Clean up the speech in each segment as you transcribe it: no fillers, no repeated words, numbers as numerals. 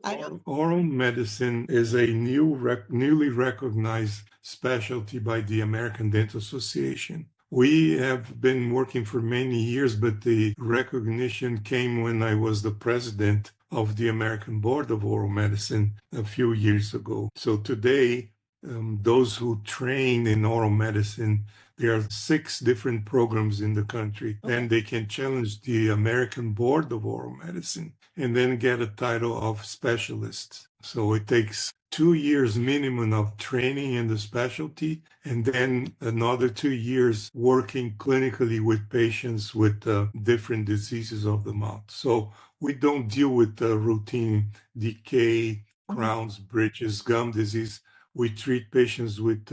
I don't. Oral medicine is a newly recognized specialty by the American Dental Association. We have been working for many years, but the recognition came when I was the president of the American Board of Oral Medicine a few years ago. So today, those who train in oral medicine, there are 6 different programs in the country. Okay. Then they can challenge the American Board of Oral Medicine and then get a title of specialist. So it takes 2 years minimum of training in the specialty, and then another 2 years working clinically with patients with different diseases of the mouth. So we don't deal with routine decay, crowns, bridges, gum disease. We treat patients with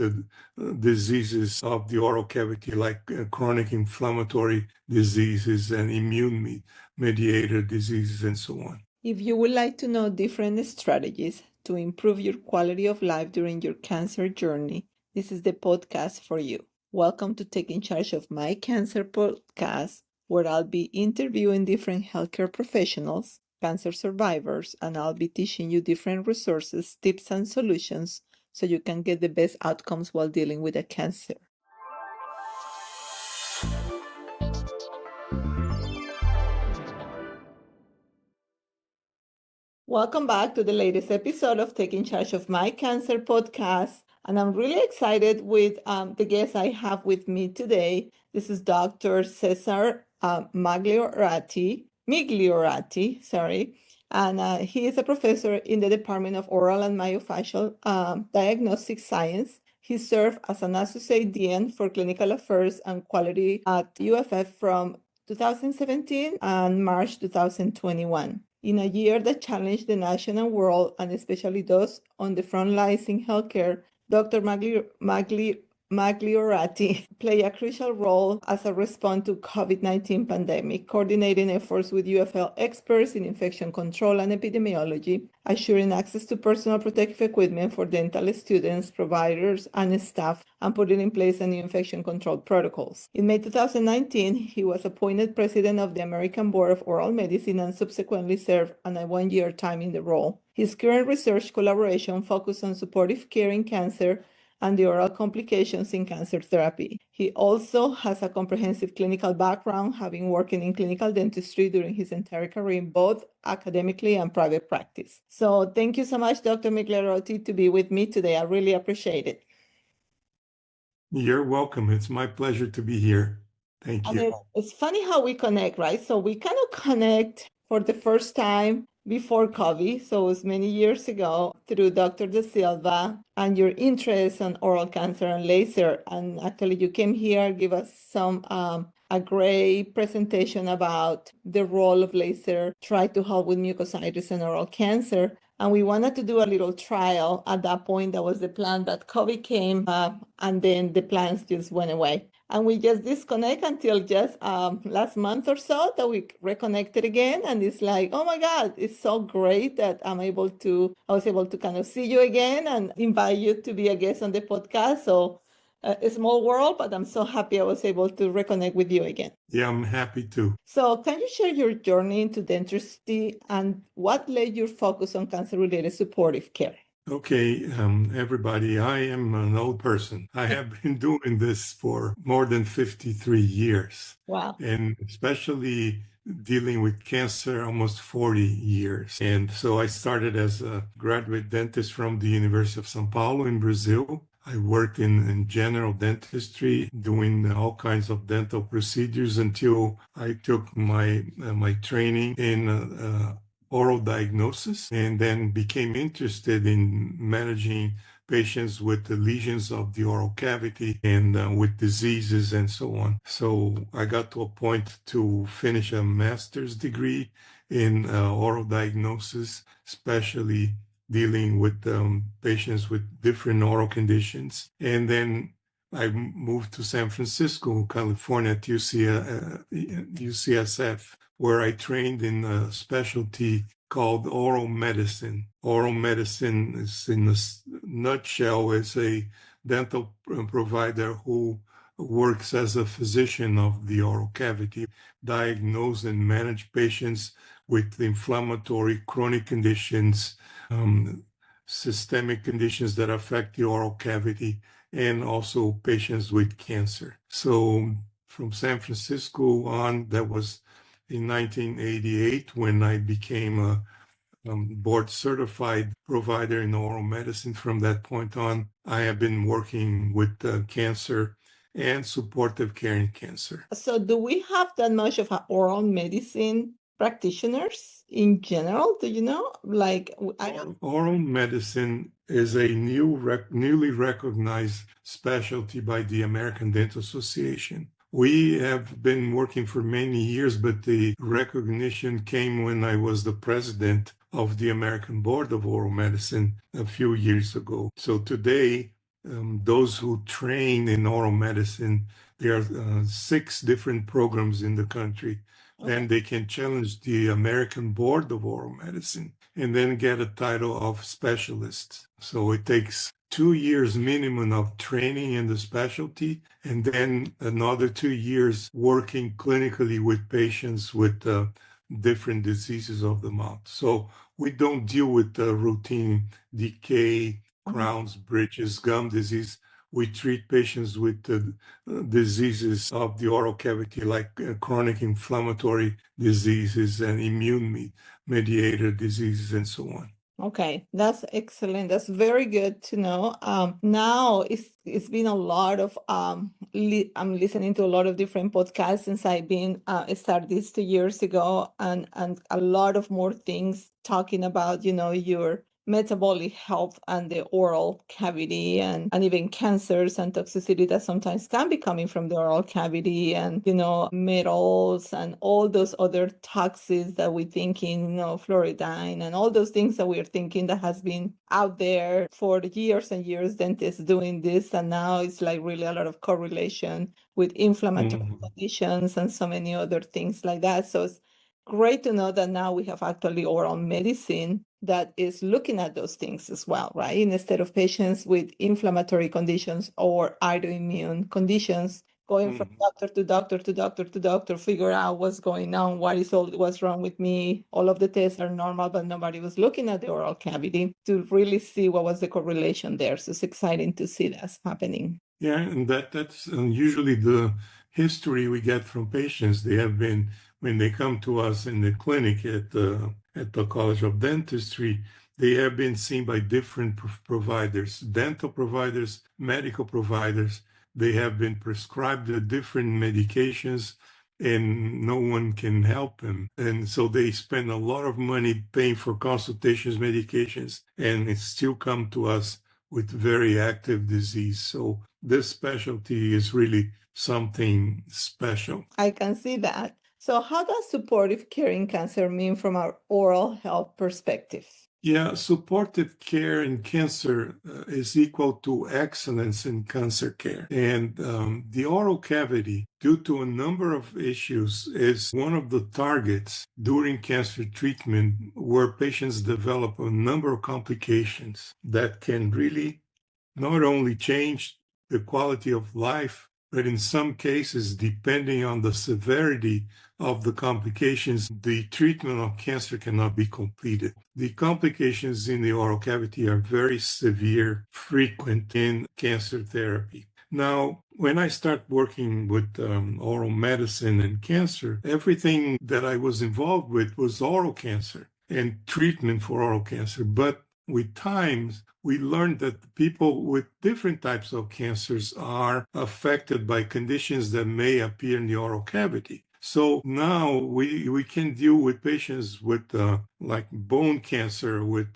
diseases of the oral cavity, like chronic inflammatory diseases and immune-mediated diseases and so on. If you would like to know different strategies to improve your quality of life during your cancer journey, this is the podcast for you. Welcome to Taking Charge of My Cancer podcast, where I'll be interviewing different healthcare professionals, cancer survivors, and I'll be teaching you different resources, tips, and solutions so you can get the best outcomes while dealing with a cancer. Welcome back to the latest episode of Taking Charge of My Cancer podcast. And I'm really excited with the guest I have with me today. This is Dr. Cesar Migliorati, and he is a professor in the Department of Oral and Maxillofacial Diagnostic Science. He served as an Associate Dean for Clinical Affairs and Quality at UFF from 2017 and March 2021. In a year that challenged the nation and world, and especially those on the front lines in healthcare, Dr. Migliorati played a crucial role as a response to COVID-19 pandemic, coordinating efforts with UFL experts in infection control and epidemiology, assuring access to personal protective equipment for dental students, providers, and staff, and putting in place new infection control protocols. In May 2019, he was appointed president of the American Board of Oral Medicine and subsequently served on a 1-year term in the role. His current research collaboration focuses on supportive care in cancer and the oral complications in cancer therapy. He also has a comprehensive clinical background, having worked in clinical dentistry during his entire career, both academically and private practice. So thank you so much, Dr. Migliorati, to be with me today. I really appreciate it. You're welcome. It's my pleasure to be here. Thank you. It's funny how we connect, right? So we kind of connect for the first time before COVID, so it was many years ago, through Dr. De Silva and your interest in oral cancer and laser. And actually you came here, give us a great presentation about the role of laser, try to help with mucositis and oral cancer. And we wanted to do a little trial at that point. That was the plan, but COVID came and then the plans just went away. And we just disconnect until just last month or so that we reconnected again. And it's like, oh my God, it's so great that I was able to kind of see you again and invite you to be a guest on the podcast. So a small world, but I'm so happy I was able to reconnect with you again. Yeah, I'm happy to. So can you share your journey into dentistry and what led your focus on cancer-related supportive care? Okay, everybody, I am an old person. I have been doing this for more than 53 years. Wow. And especially dealing with cancer almost 40 years. And so I started as a graduate dentist from the University of São Paulo in Brazil. I worked in general dentistry, doing all kinds of dental procedures until I took my training in oral diagnosis, and then became interested in managing patients with the lesions of the oral cavity and with diseases and so on. So I got to a point to finish a master's degree in oral diagnosis, especially dealing with patients with different oral conditions. And then I moved to San Francisco, California, at UCSF, where I trained in a specialty called oral medicine. Oral medicine is, in a nutshell, is a dental provider who works as a physician of the oral cavity, diagnose and manage patients with inflammatory chronic conditions, systemic conditions that affect the oral cavity, and also patients with cancer. So from San Francisco on, that was in 1988 when I became a board certified provider in oral medicine. From that point on, I have been working with cancer and supportive care in cancer. So, do we have that much of a oral medicine practitioners in general? Do you know? Like, I don't. Oral medicine is a newly recognized specialty by the American Dental Association. We have been working for many years, but the recognition came when I was the president of the American Board of Oral Medicine a few years ago. So today, those who train in oral medicine, there are 6 different programs in the country. Okay. And they can challenge the American Board of Oral Medicine and then get a title of specialist. So it takes 2 years minimum of training in the specialty, and then another 2 years working clinically with patients with different diseases of the mouth. So we don't deal with routine decay, crowns, bridges, gum disease. We treat patients with diseases of the oral cavity, like chronic inflammatory diseases and immune mediated diseases and so on. Okay, that's excellent. That's very good to know. Now it's been a lot of I'm listening to a lot of different podcasts since I've been started this 2 years ago, and a lot of more things talking about your metabolic health and the oral cavity, and even cancers and toxicity that sometimes can be coming from the oral cavity, and metals and all those other toxins that we thinking, fluoride and all those things that we're thinking that has been out there for years and years, dentists doing this, and now it's like really a lot of correlation with inflammatory conditions and so many other things like that. So it's great to know that now we have actually oral medicine that is looking at those things as well, right? Instead of patients with inflammatory conditions or autoimmune conditions going from doctor to doctor to doctor to doctor, figure out what's going on, what's wrong with me. All of the tests are normal, but nobody was looking at the oral cavity to really see what was the correlation there. So it's exciting to see that's happening. Yeah, and that's usually the history we get from patients. They have been, when they come to us in the clinic at the College of Dentistry, they have been seen by different providers, dental providers, medical providers. They have been prescribed the different medications and no one can help them. And so they spend a lot of money paying for consultations, medications, and it still come to us with very active disease. So this specialty is really something special. I can see that. So how does supportive care in cancer mean from our oral health perspective? Yeah, supportive care in cancer is equal to excellence in cancer care. And the oral cavity, due to a number of issues, is one of the targets during cancer treatment where patients develop a number of complications that can really not only change the quality of life, but in some cases, depending on the severity of the complications, the treatment of cancer cannot be completed. The complications in the oral cavity are very severe, frequent in cancer therapy. Now, when I start working with oral medicine and cancer, everything that I was involved with was oral cancer and treatment for oral cancer. But with time, we learned that people with different types of cancers are affected by conditions that may appear in the oral cavity. So now we can deal with patients with like bone cancer, with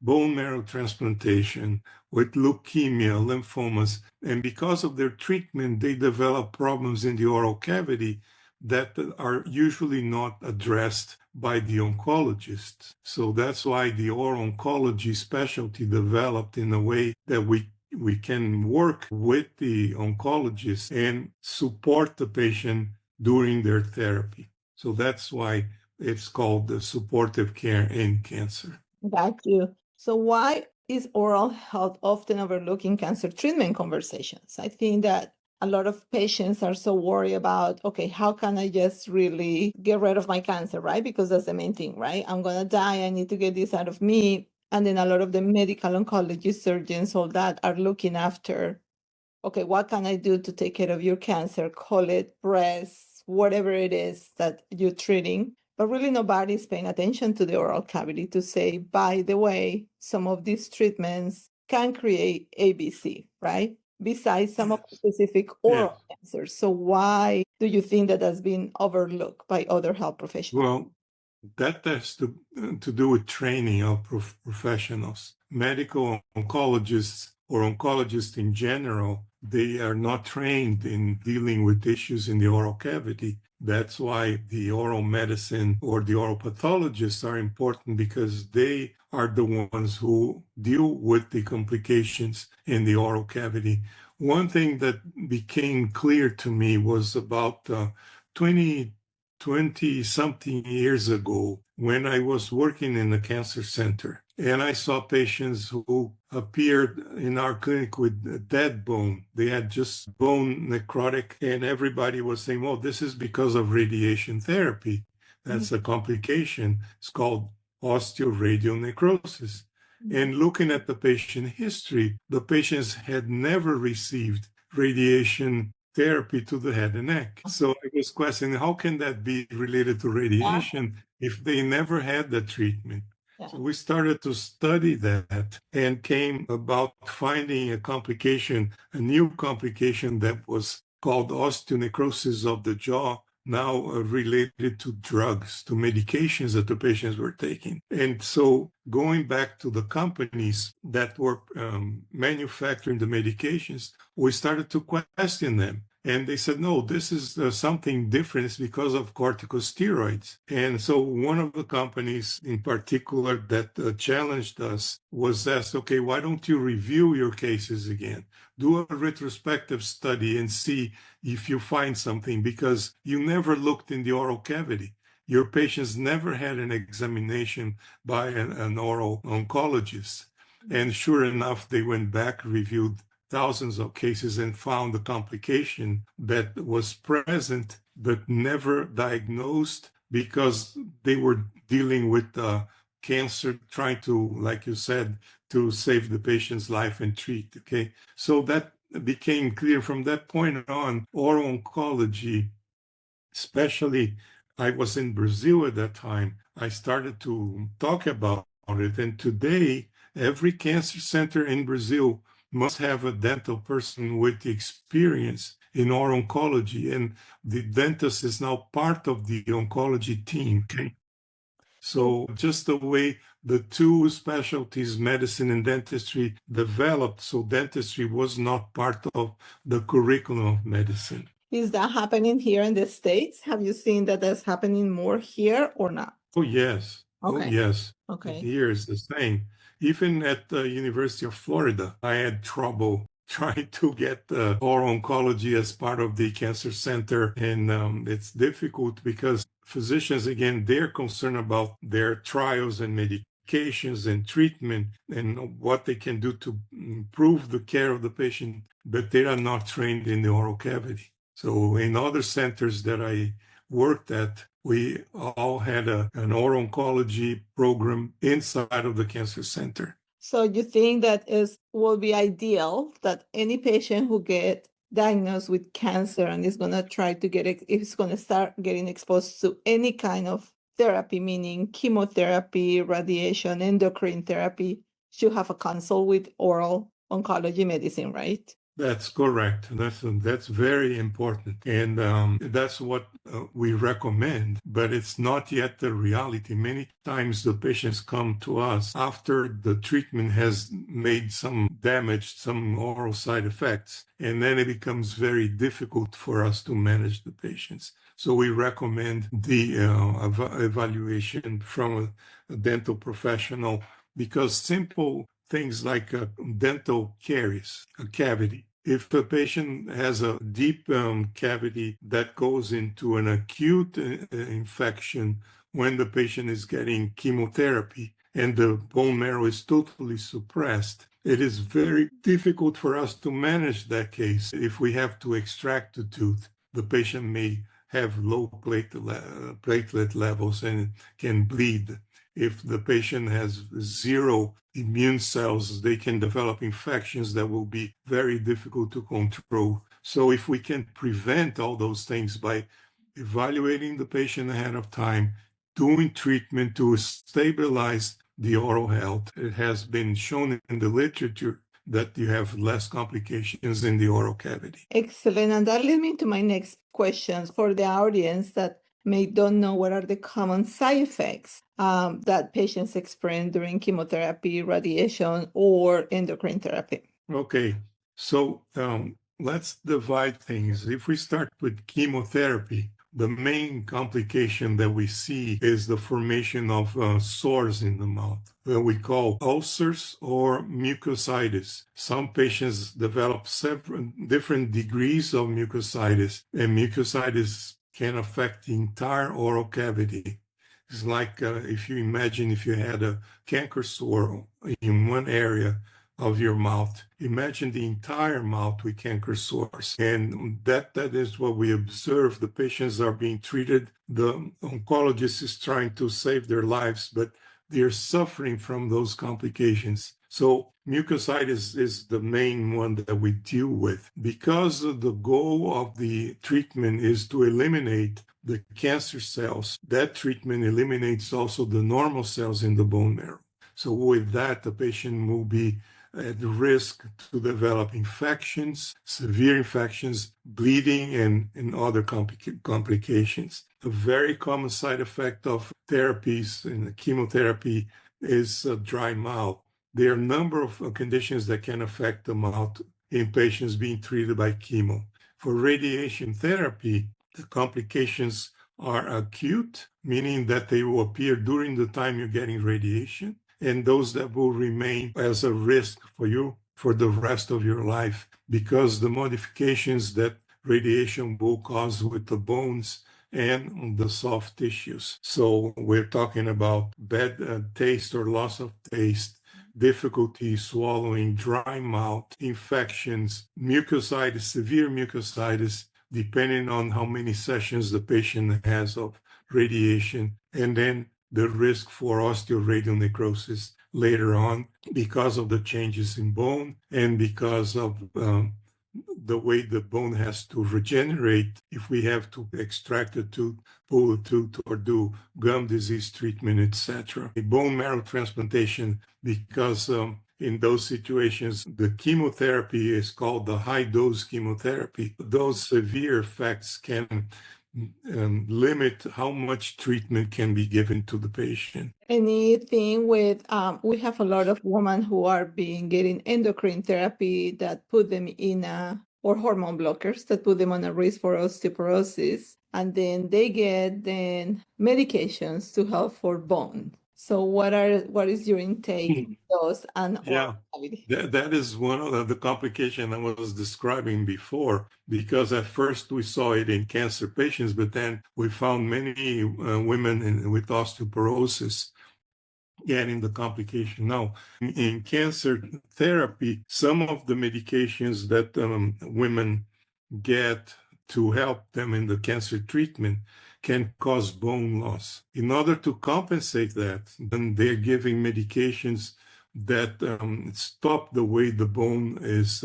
bone marrow transplantation, with leukemia, lymphomas. And because of their treatment, they develop problems in the oral cavity that are usually not addressed by the oncologist. So that's why the oral oncology specialty developed in a way that we can work with the oncologist and support the patient during their therapy. So that's why it's called the supportive care in cancer. Got you. So why is oral health often overlooked in cancer treatment conversations? I think that a lot of patients are so worried about, okay, how can I just really get rid of my cancer, right? Because that's the main thing, right? I'm going to die. I need to get this out of me. And then a lot of the medical oncologists, surgeons, all that are looking after, okay, what can I do to take care of your cancer? Call it breast, whatever it is that you're treating. But really, nobody's paying attention to the oral cavity to say, by the way, some of these treatments can create ABC, right? Besides some of the Yes. specific Yes. oral cancers. So, why do you think that has been overlooked by other health professionals? Well, that has to do with training of professionals. Medical oncologists or oncologists in general, they are not trained in dealing with issues in the oral cavity. That's why the oral medicine or the oral pathologists are important, because they are the ones who deal with the complications in the oral cavity. One thing that became clear to me was about 20 something years ago, when I was working in the cancer center, and I saw patients who appeared in our clinic with dead bone. They had just bone necrotic, and everybody was saying, "Oh, this is because of radiation therapy. That's a complication. It's called osteoradionecrosis." And looking at the patient history, the patients had never received radiation therapy to the head and neck. So I was questioning, how can that be related to radiation if they never had the treatment? So we started to study that and came about finding a new complication that was called osteonecrosis of the jaw, now related to drugs, to medications that the patients were taking. And so going back to the companies that were manufacturing the medications, we started to question them. And they said, no, this is something different. It's because of corticosteroids. And so one of the companies in particular that challenged us was asked, okay, why don't you review your cases again? Do a retrospective study and see if you find something, because you never looked in the oral cavity. Your patients never had an examination by an oral oncologist. And sure enough, they went back, reviewed thousands of cases, and found a complication that was present but never diagnosed, because they were dealing with cancer, trying to, like you said, to save the patient's life and treat. Okay, so that became clear from that point on. Oral oncology, especially, I was in Brazil at that time, I started to talk about it. And today, every cancer center in Brazil must have a dental person with experience in oral oncology. And the dentist is now part of the oncology team. Okay. So just the way the two specialties, medicine and dentistry, developed, so dentistry was not part of the curriculum of medicine. Is that happening here in the States? Have you seen that that's happening more here or not? Oh, yes. Oh, Okay. yes. Okay. Here is the same. Even at the University of Florida, I had trouble trying to get oral oncology as part of the cancer center. And it's difficult because physicians, again, they're concerned about their trials and medications and treatment and what they can do to improve the care of the patient, but they are not trained in the oral cavity. So in other centers that I worked at, we all had an oral oncology program inside of the cancer center. So you think that will be ideal that any patient who get diagnosed with cancer and is going to try to is going to start getting exposed to any kind of therapy, meaning chemotherapy, radiation, endocrine therapy, should have a consult with oral oncology medicine, right? That's correct. That's very important, and that's what we recommend. But it's not yet the reality. Many times the patients come to us after the treatment has made some damage, some oral side effects, and then it becomes very difficult for us to manage the patients. So we recommend the evaluation from a dental professional, because simple things like dental caries, a cavity. If a patient has a deep cavity that goes into an acute infection when the patient is getting chemotherapy and the bone marrow is totally suppressed, it is very difficult for us to manage that case. If we have to extract the tooth, the patient may have low platelet levels and can bleed. If the patient has zero immune cells, they can develop infections that will be very difficult to control. So if we can prevent all those things by evaluating the patient ahead of time, doing treatment to stabilize the oral health, it has been shown in the literature that you have less complications in the oral cavity. Excellent. And that leads me to my next questions for the audience that may don't know what are the common side effects that patients experience during chemotherapy, radiation, or endocrine therapy. Okay, so let's divide things. If we start with chemotherapy, the main complication that we see is the formation of sores in the mouth, that we call ulcers or mucositis. Some patients develop several different degrees of mucositis, and mucositis can affect the entire oral cavity. It's like if you imagine if you had a canker sore in one area of your mouth. Imagine the entire mouth with canker sores. And that is what we observe. The patients are being treated. The oncologist is trying to save their lives, but they're suffering from those complications. So mucositis is the main one that we deal with. Because the goal of the treatment is to eliminate the cancer cells, that treatment eliminates also the normal cells in the bone marrow. So with that, the patient will be at risk to develop infections, severe infections, bleeding, and other complications. A very common side effect of therapies and chemotherapy is a dry mouth. There are a number of conditions that can affect the mouth in patients being treated by chemo. For radiation therapy, the complications are acute, meaning that they will appear during the time you're getting radiation, and those that will remain as a risk for you for the rest of your life because the modifications that radiation will cause with the bones and the soft tissues. So we're talking about bad taste or loss of taste, difficulty swallowing, dry mouth, infections, mucositis, severe mucositis, depending on how many sessions the patient has of radiation, and then the risk for osteoradionecrosis later on because of the changes in bone and because of the way the bone has to regenerate if we have to extract a tooth, pull a tooth, or do gum disease treatment, etc. A bone marrow transplantation, because in those situations, the chemotherapy is called the high-dose chemotherapy. Those severe effects can limit how much treatment can be given to the patient. Anything with, we have a lot of women who are getting endocrine therapy that put them in or hormone blockers that put them on a risk for osteoporosis. And then they get medications to help for bone. So what is your intake of those and Yeah. cavity? That is one of the complications I was describing before, because at first we saw it in cancer patients, but then we found many women with osteoporosis getting the complication. Now, in cancer therapy, some of the medications that women get to help them in the cancer treatment can cause bone loss. In order to compensate that, then they're giving medications that stop the way the bone is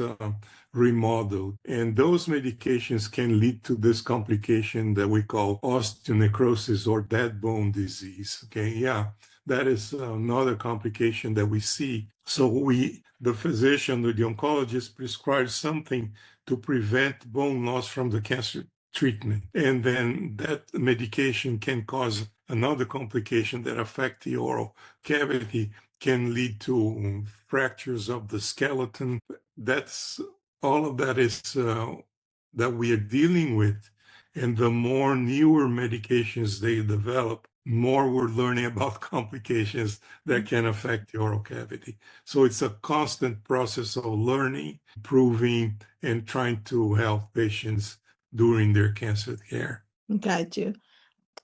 remodeled. And those medications can lead to this complication that we call osteonecrosis or dead bone disease. Okay, yeah, that is another complication that we see. So the physician, the oncologist, prescribes something to prevent bone loss from the cancer treatment. And then that medication can cause another complication that affect the oral cavity, can lead to fractures of the skeleton. That's all of that is that we are dealing with. And the more newer medications they develop, more we're learning about complications that can affect the oral cavity. So it's a constant process of learning, improving, and trying to help patients during their cancer care. Got you.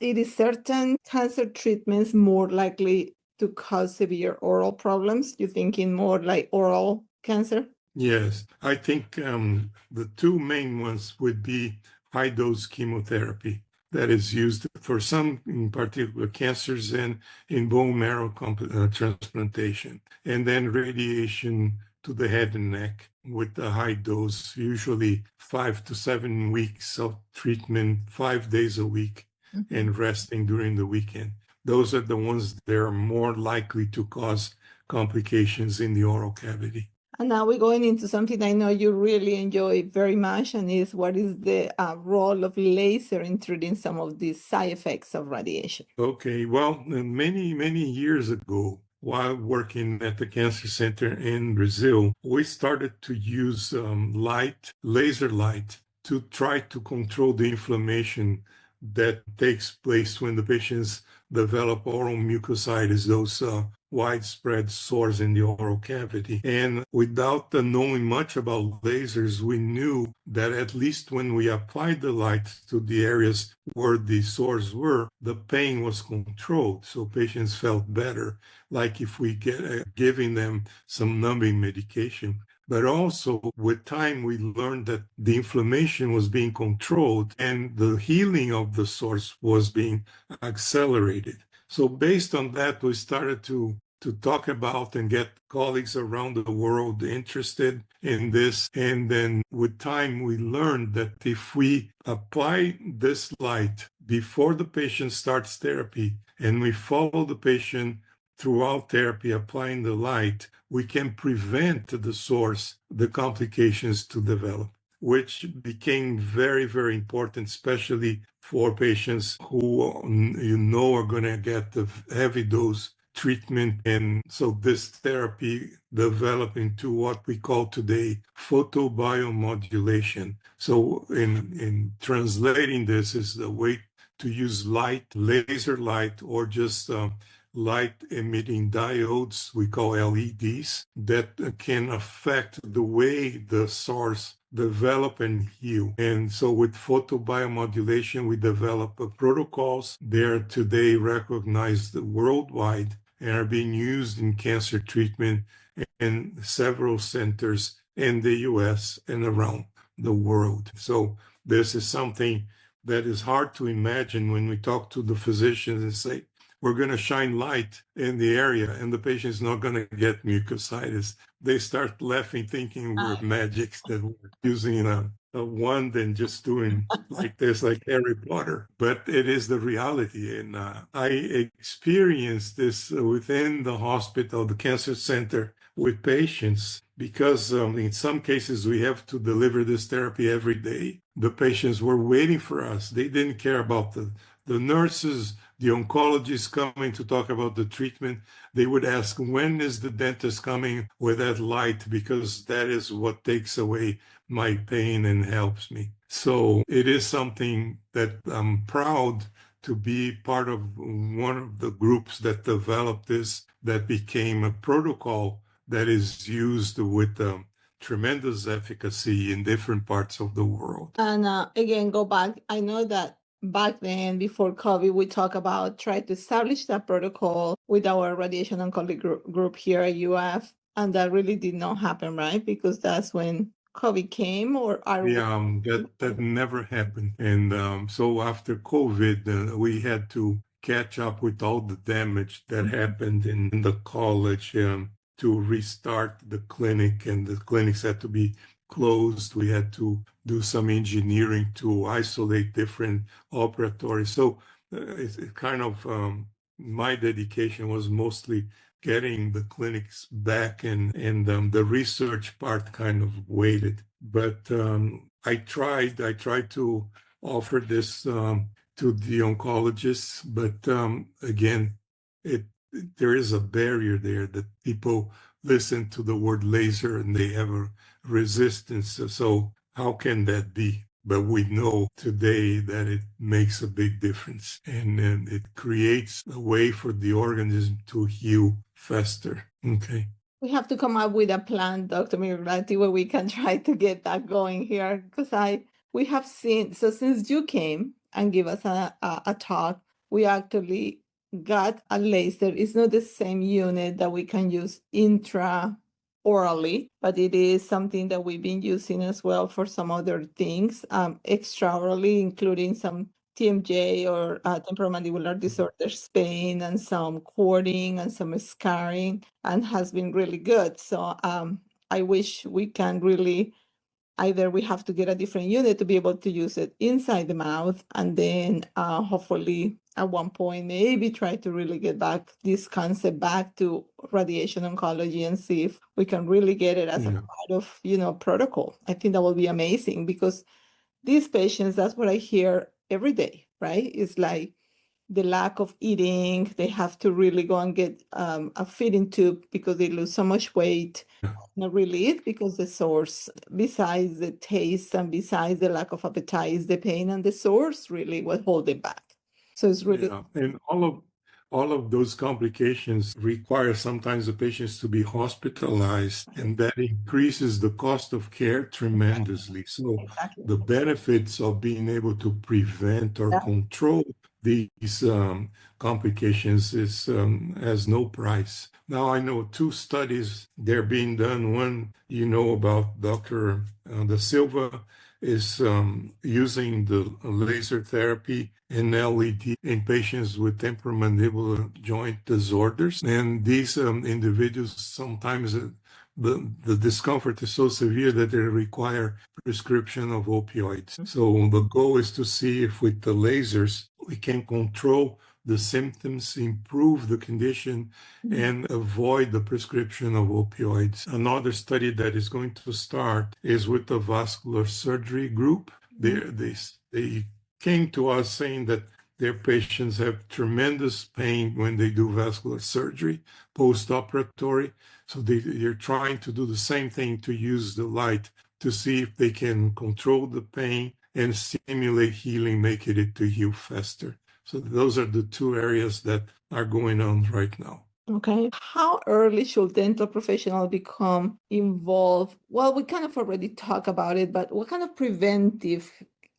It is certain cancer treatments more likely to cause severe oral problems. You're thinking more like oral cancer? Yes, I think the two main ones would be high dose chemotherapy that is used for some in particular cancers and in bone marrow transplantation, and then radiation to the head and neck with a high dose, usually 5 to 7 weeks of treatment, 5 days a week, and resting during the weekend. Those are the ones that are more likely to cause complications in the oral cavity. And now we're going into something I know you really enjoy very much, and is what is the role of laser in treating some of these side effects of radiation? Okay, well, many, many years ago, while working at the cancer center in Brazil, we started to use laser light, to try to control the inflammation that takes place when the patients develop oral mucositis, those widespread sores in the oral cavity. And without knowing much about lasers, we knew that at least when we applied the light to the areas where the sores were, the pain was controlled. So patients felt better, like if we get giving them some numbing medication. But also, with time, we learned that the inflammation was being controlled and the healing of the sores was being accelerated. So, based on that, we started to talk about and get colleagues around the world interested in this. And then with time, we learned that if we apply this light before the patient starts therapy and we follow the patient throughout therapy applying the light, we can prevent the source, the complications to develop, which became very, very important, especially for patients who are going to get the heavy dose treatment. And so this therapy developed into what we call today photobiomodulation. So in translating this is the way to use light, laser light, or just light emitting diodes, we call LEDs, that can affect the way the source develop and heal. And so with photobiomodulation, we develop protocols. They're today recognized worldwide and are being used in cancer treatment in several centers in the US and around the world. So this is something that is hard to imagine when we talk to the physicians and say, we're going to shine light in the area and the patient is not going to get mucositis. They start laughing, thinking we're magics, that we're using a wand and just doing like this, like Harry Potter. But it is the reality. And I experienced this within the hospital, the cancer center, with patients, because in some cases we have to deliver this therapy every day. The patients were waiting for us. They didn't care about the nurses, the oncologists coming to talk about the treatment. They would ask, when is the dentist coming with that light? Because that is what takes away my pain and helps me. So it is something that I'm proud to be part of, one of the groups that developed this, that became a protocol that is used with tremendous efficacy in different parts of the world. And again, go back. I know that back then, before COVID, we talk about try to establish that protocol with our radiation oncology group here at UF, and that really did not happen, right? Because that's when COVID came, or are we? Yeah, that never happened. And so after COVID, we had to catch up with all the damage that happened in the college to restart the clinic, and the clinics had to be closed. We had to do some engineering to isolate different operatories. So it's kind of my dedication was mostly getting the clinics back, and the research part kind of waited. But I tried to offer this to the oncologists, but again, it there is a barrier there that people listen to the word laser and they have a resistance. So how can that be? But we know today that it makes a big difference, and it creates a way for the organism to heal faster. Okay. We have to come up with a plan, Dr. Migliorati, where we can try to get that going here. Because we have seen, so since you came and give us a talk, we actually got a laser. It's not the same unit that we can use orally, but it is something that we've been using as well for some other things, extraorally, including some TMJ or temporomandibular disorders pain and some cording and some scarring, and has been really good. So I wish we can really either we have to get a different unit to be able to use it inside the mouth, and then hopefully at one point maybe try to really get back this concept back to radiation oncology and see if we can really get it as a part of protocol. I think that will be amazing, because these patients, that's what I hear every day, right? It's like the lack of eating. They have to really go and get a feeding tube because they lose so much weight. Not really it, because the source, besides the taste and besides the lack of appetite, is the pain, and the source really what hold them back. So it's really And all of those complications require sometimes the patients to be hospitalized, and that increases the cost of care tremendously. So exactly. the benefits of being able to prevent or control these complications is has no price. Now I know two studies they're being done. One about Dr. Da Silva is using the laser therapy and LED in patients with temporomandibular joint disorders. And these individuals sometimes the discomfort is so severe that they require prescription of opioids. So the goal is to see if with the lasers we can control the symptoms, improve the condition, and avoid the prescription of opioids. Another study that is going to start is with the vascular surgery group. They came to us saying that their patients have tremendous pain when they do vascular surgery post-operatory. So they're trying to do the same thing, to use the light to see if they can control the pain and stimulate healing, making it to heal faster. So those are the two areas that are going on right now. Okay. How early should dental professional become involved? Well, we kind of already talked about it, but what kind of preventive,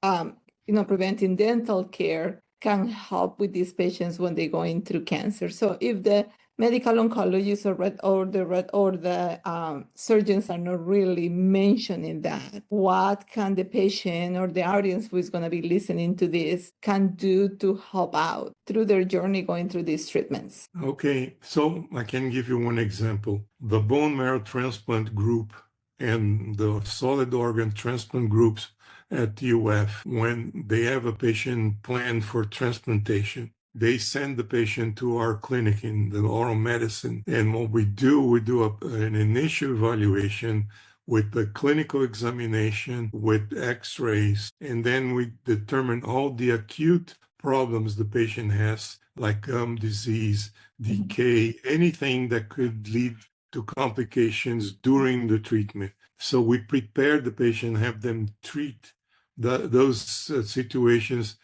preventing dental care can help with these patients when they're going through cancer? So if the medical oncologists or the surgeons are not really mentioning that, what can the patient or the audience who is going to be listening to this can do to help out through their journey going through these treatments? Okay, so I can give you one example. The bone marrow transplant group and the solid organ transplant groups at UF, when they have a patient planned for transplantation, they send the patient to our clinic in the oral medicine. And what we do an initial evaluation with the clinical examination, with x-rays, and then we determine all the acute problems the patient has, like gum disease, decay, anything that could lead to complications during the treatment. So we prepare the patient, have them treat those situations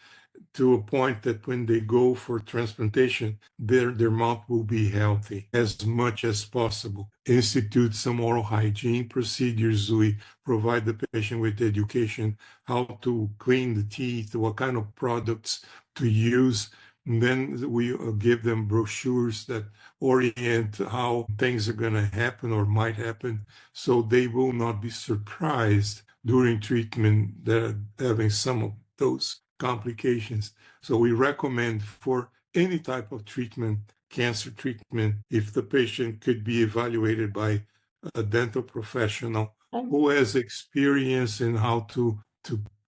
to a point that when they go for transplantation, their mouth will be healthy as much as possible. Institute some oral hygiene procedures. We provide the patient with education, how to clean the teeth, what kind of products to use. And then we give them brochures that orient how things are going to happen or might happen, so they will not be surprised during treatment that having some of those complications. So we recommend for any type of treatment, cancer treatment, if the patient could be evaluated by a dental professional who has experience in how to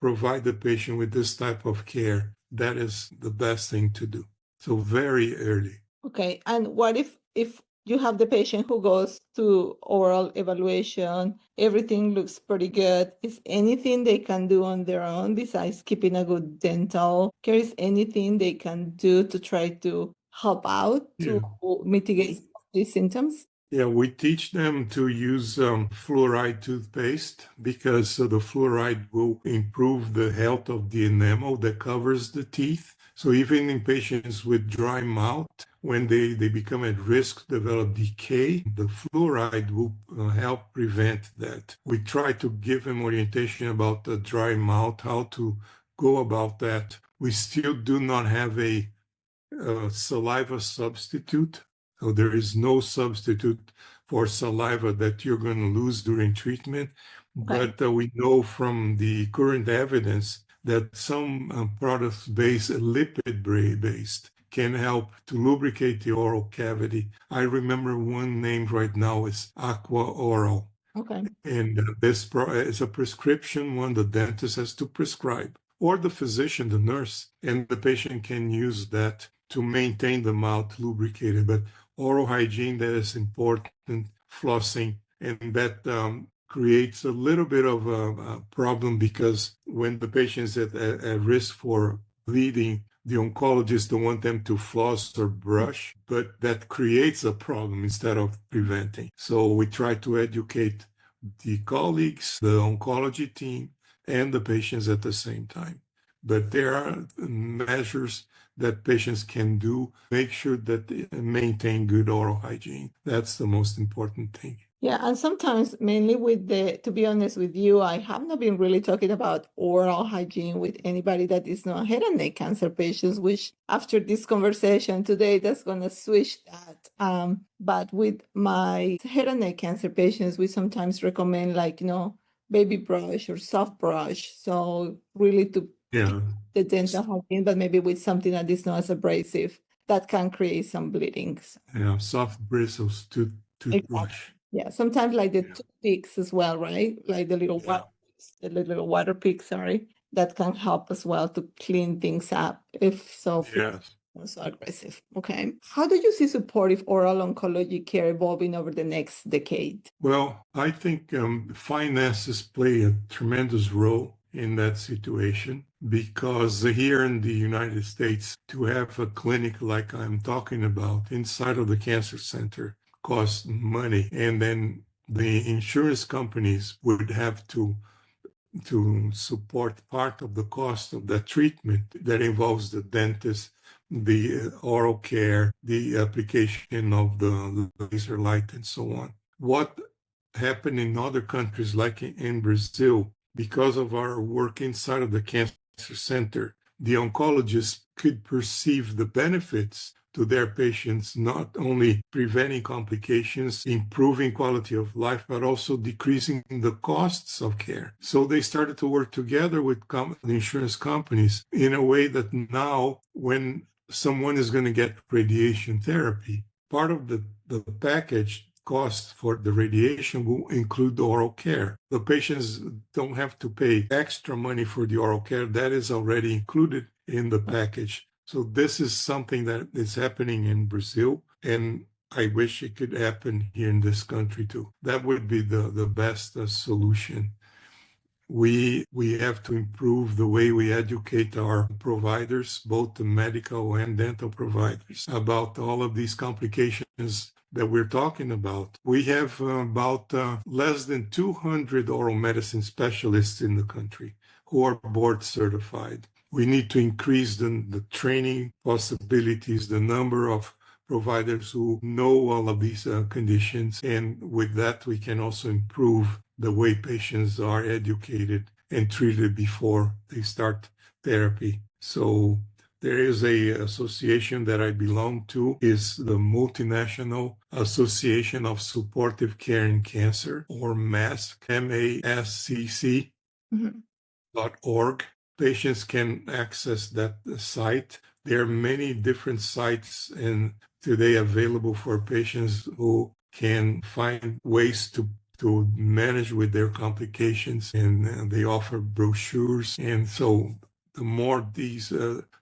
provide the patient with this type of care. That is the best thing to do. So very early. Okay, and what if you have the patient who goes to oral evaluation, everything looks pretty good? Is anything they can do on their own besides keeping a good dental care? Is anything they can do to try to help out to mitigate these symptoms? Yeah, we teach them to use fluoride toothpaste, because the fluoride will improve the health of the enamel that covers the teeth. So even in patients with dry mouth, when they become at risk to develop decay, the fluoride will help prevent that. We try to give them orientation about the dry mouth, how to go about that. We still do not have a saliva substitute. So there is no substitute for saliva that you're going to lose during treatment. Okay. But we know from the current evidence that some products lipid-based, can help to lubricate the oral cavity. I remember one named right now is Aqua Oral. Okay. And this is a prescription one the dentist has to prescribe, or the physician, the nurse, and the patient can use that to maintain the mouth lubricated. But oral hygiene, that is important, flossing, and that creates a little bit of a problem, because when the patient is at risk for bleeding, the oncologist don't want them to floss or brush, but that creates a problem instead of preventing. So we try to educate the colleagues, the oncology team, and the patients at the same time. But there are measures that patients can do, make sure that they maintain good oral hygiene. That's the most important thing. Yeah, and sometimes, mainly to be honest with you, I have not been really talking about oral hygiene with anybody that is not head and neck cancer patients, which after this conversation today, that's going to switch that. But with my head and neck cancer patients, we sometimes recommend, like, baby brush or soft brush. So really to Yeah, the dental hygiene, but maybe with something that is not as abrasive, that can create some bleeding. yeah, soft bristles, Exactly. toothbrush. Yeah, sometimes like the Yeah, toothpicks as well, right? Like the little yeah, little water pick, sorry, that can help as well to clean things up if so yes. not so aggressive. Okay. How do you see supportive oral oncology care evolving over the next decade? Well, I think finances play a tremendous role in that situation, because here in the United States, to have a clinic like I'm talking about inside of the cancer center costs money. And then the insurance companies would have to support part of the cost of that treatment that involves the dentist, the oral care, the application of the laser light, and so on. What happened in other countries, like in Brazil, because of our work inside of the cancer center, the oncologists could perceive the benefits to their patients, not only preventing complications, improving quality of life, but also decreasing the costs of care. So they started to work together with insurance companies in a way that now, when someone is going to get radiation therapy, part of the package cost for the radiation will include the oral care. The patients don't have to pay extra money for the oral care. That is already included in the package. So this is something that is happening in Brazil, and I wish it could happen here in this country too. That would be the best solution. We have to improve the way we educate our providers, both the medical and dental providers, about all of these complications that we're talking about. We have about less than 200 oral medicine specialists in the country who are board certified. We need to increase the training possibilities, the number of providers who know all of these conditions. And with that, we can also improve the way patients are educated and treated before they start therapy. So there is a association that I belong to, is the Multinational Association of Supportive Care in Cancer, or MASCC, MASCC. Mhm. .org. Patients can access that site. There are many different sites and today available for patients who can find ways to manage with their complications, and they offer brochures. And so the more these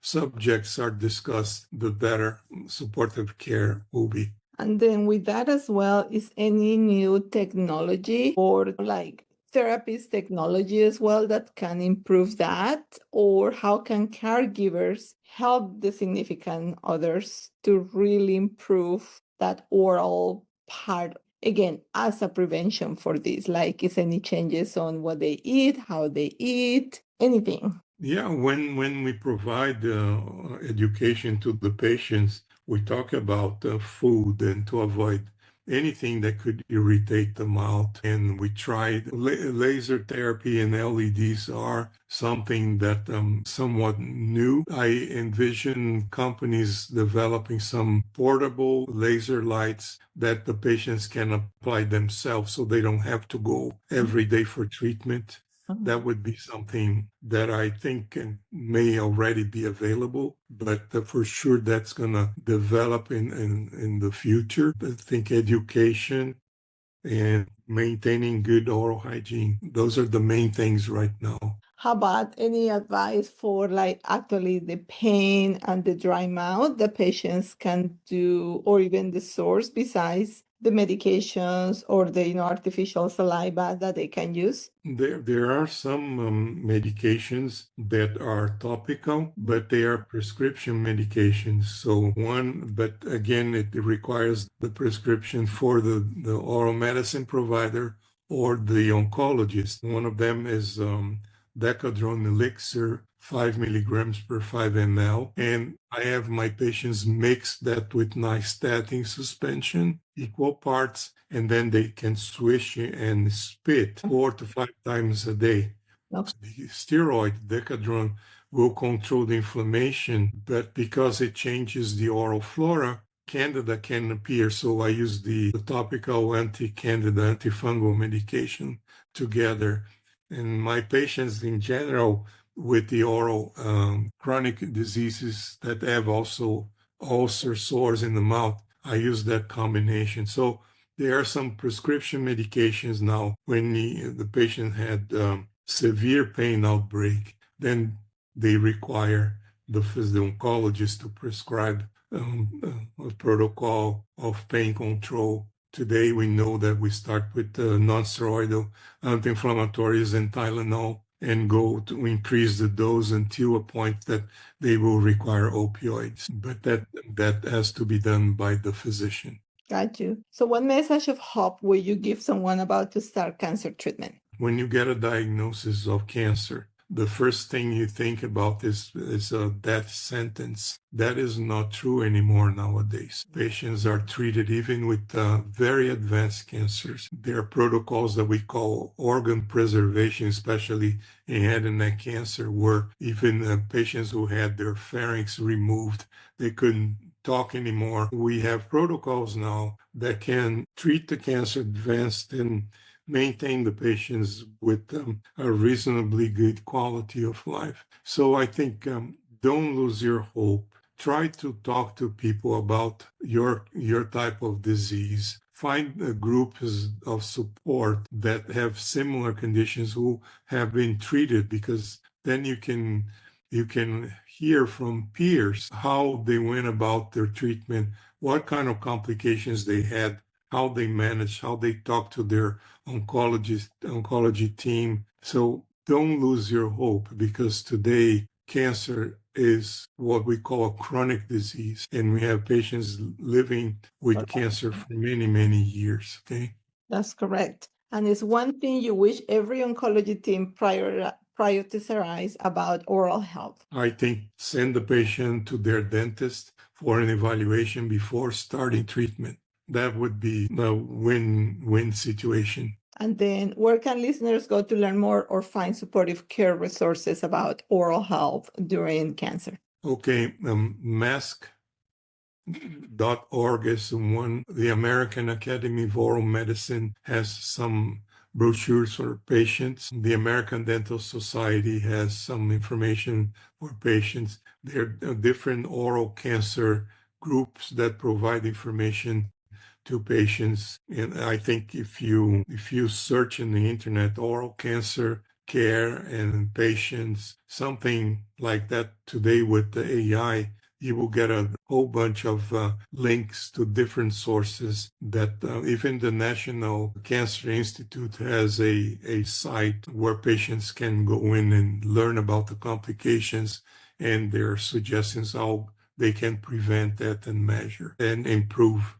subjects are discussed, the better supportive care will be. And then with that as well, is any new technology or like therapist technology as well that can improve that? Or how can caregivers help the significant others to really improve that oral part? Again, as a prevention for this, like is any changes on what they eat, how they eat, anything? Yeah, when we provide education to the patients, we talk about food and to avoid anything that could irritate the mouth. And we tried laser therapy, and LEDs are something that somewhat new. I envision companies developing some portable laser lights that the patients can apply themselves so they don't have to go every day for treatment. That would be something that I think may already be available, but for sure that's going to develop in the future. I think education and maintaining good oral hygiene, those are the main things right now. How about any advice for like actually the pain and the dry mouth the patients can do, or even the sores besides the medications or the artificial saliva that they can use? There are some medications that are topical, but they are prescription medications. So but again, it requires the prescription for the oral medicine provider or the oncologist. One of them is Decadron elixir, 5 milligrams per 5 ml. And I have my patients mix that with nystatin suspension, equal parts, and then they can swish and spit 4 to 5 times a day. Okay. The steroid, Decadron, will control the inflammation, but because it changes the oral flora, Candida can appear. So I use the topical anti-Candida, antifungal medication together. And my patients in general with the oral chronic diseases that have also ulcer sores in the mouth, I use that combination. So there are some prescription medications now when the patient had severe pain outbreak, then they require the oncologist to prescribe a protocol of pain control. Today, we know that we start with non-steroidal anti-inflammatories and Tylenol and go to increase the dose until a point that they will require opioids. But that has to be done by the physician. Got you. So what message of hope will you give someone about to start cancer treatment? When you get a diagnosis of cancer, the first thing you think about is a death sentence. That is not true anymore nowadays. Patients are treated even with very advanced cancers. There are protocols that we call organ preservation, especially in head and neck cancer, where even patients who had their pharynx removed, they couldn't talk anymore. We have protocols now that can treat the cancer advanced and maintain the patients with a reasonably good quality of life. So I think don't lose your hope. Try to talk to people about your type of disease. Find groups of support that have similar conditions who have been treated, because then you can hear from peers how they went about their treatment, what kind of complications they had, how they managed, how they talked to their oncology team. So don't lose your hope, because today cancer is what we call a chronic disease, and we have patients living with cancer for many, many years. Okay. That's correct. And it's one thing you wish every oncology team prioritize about oral health. I think send the patient to their dentist for an evaluation before starting treatment. That would be a win-win situation. And then where can listeners go to learn more or find supportive care resources about oral health during cancer? Okay, mask.org is one. The American Academy of Oral Medicine has some brochures for patients. The American Dental Society has some information for patients. There are different oral cancer groups that provide information to patients. And I think if you search in the internet oral cancer care and patients, something like that today with the AI, you will get a whole bunch of links to different sources that even the National Cancer Institute has a site where patients can go in and learn about the complications and their suggestions how they can prevent that and measure and improve.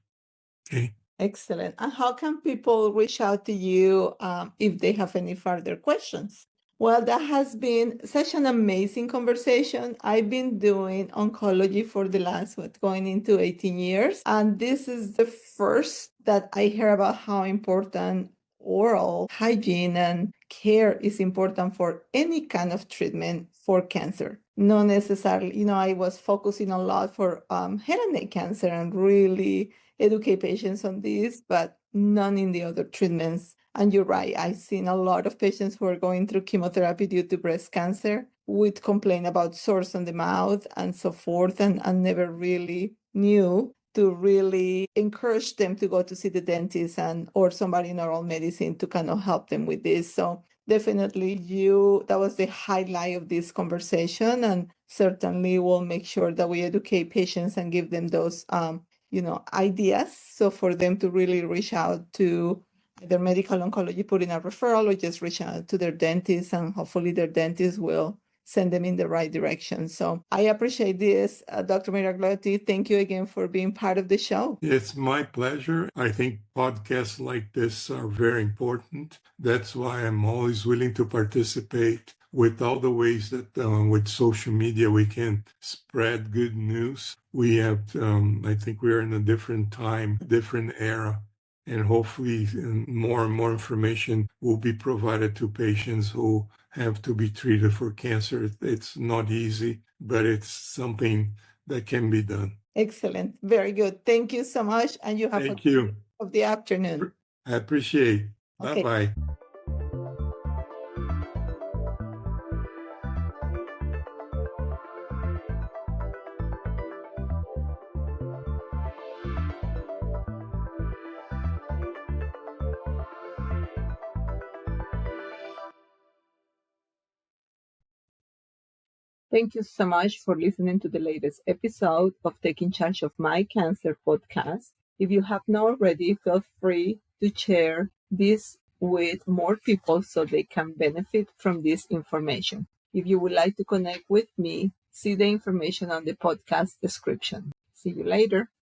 Okay. Excellent. And how can people reach out to you if they have any further questions? Well, that has been such an amazing conversation. I've been doing oncology for the last, going into 18 years. And this is the first that I hear about how important oral hygiene and care is important for any kind of treatment for cancer. Not necessarily, I was focusing a lot for head and neck cancer and really educate patients on this, but none in the other treatments. And you're right, I've seen a lot of patients who are going through chemotherapy due to breast cancer would complain about sores on the mouth and so forth, and never really knew to really encourage them to go to see the dentist and or somebody in oral medicine to kind of help them with this. So definitely that was the highlight of this conversation, and certainly we'll make sure that we educate patients and give them those ideas, so for them to really reach out to either medical oncology, put in a referral, or just reach out to their dentist, and hopefully their dentist will send them in the right direction. So I appreciate this, Dr. Migliorati. Thank you again for being part of the show. It's my pleasure. I think podcasts like this are very important. That's why I'm always willing to participate with all the ways that with social media we can spread good news. We have, I think we're in a different time, different era, and hopefully more and more information will be provided to patients who have to be treated for cancer. It's not easy, but it's something that can be done. Excellent. Very good. Thank you so much. And you have Thank you. of the afternoon. I appreciate. Okay. Bye-bye. Thank you so much for listening to the latest episode of Taking Charge of My Cancer podcast. If you have not already, feel free to share this with more people so they can benefit from this information. If you would like to connect with me, see the information on the podcast description. See you later.